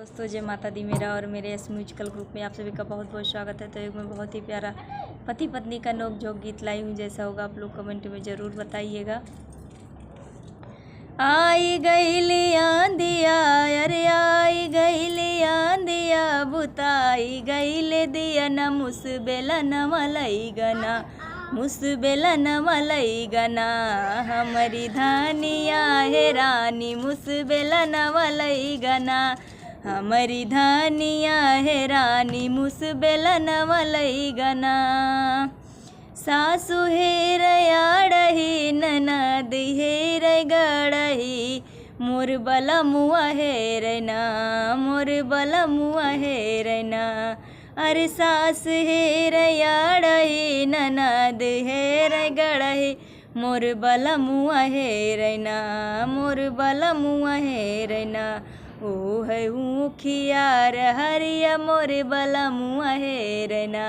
दोस्तों, जय माता दी। मेरा और मेरे इस म्यूजिकल ग्रुप में आप सभी का बहुत बहुत स्वागत है। तो एक मैं बहुत ही प्यारा पति पत्नी का नोक झोंक गीत लाई हूँ। जैसा होगा आप लोग कमेंट में ज़रूर बताइएगा। आई गई आंधिया, अरे आई गई आंधिया, बुताई गई दिया न मुसबेला न मलई गना, मुसबेला न मलई गना। हमारी धानिया है रानी, मुसबेला न मलई गना। हमारी धानिया है रानी, मुसबेला न मलई गना। सासु हेर आड़ही, ननद हेर गड़ही, मोर बला मुआ हेर ना, मोर बला मुआ हेर ना। अरे सास हेर आड़ही, ननद हेर गड़ही, मोर बला मुआ हेर ना, मोर बला मुआ हेर ना। ओ है ऊखियार हरिया, मोर बला मुआ हेर ना।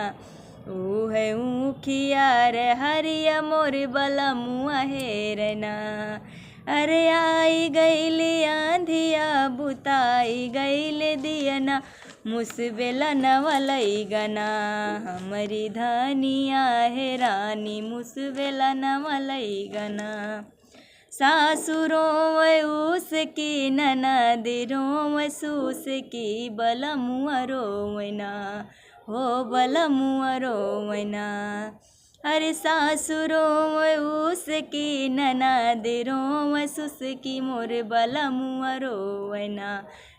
ओ है ऊखियार हरिया, मोर बला मुआ हेर ना। अरे आई गईली आंधिया, बुताई गईले दियना, मुसबेला न मलई गना। हमारी धानिया है रानी, मुसबेला न मलई गना। सासुरों उसकी, ननद रों सूस की, बला मुआ रोवना, हो बला मुआ रोवना। अरे सासुरों उसकी, ननद रों सूस की, मोर बला मुआ रोवना।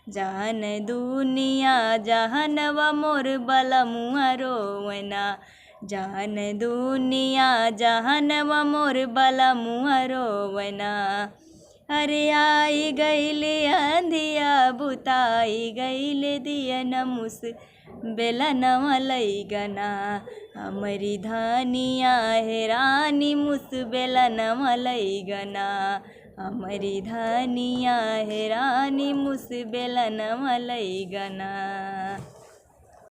जहन दुनिया जहनवा, मोर बला मुआ रोवना। जहन दुनिया जहनवा, मोर बला मुआ रोवना। अरे आई गईले आंधिया, बुताई गईले दिया न मुसबेला न मलई गना। हमारी धानिया है रानी, मुसबेला न मलई गना। हमारी धानिया है रानी, मुसबेला न मलई गना।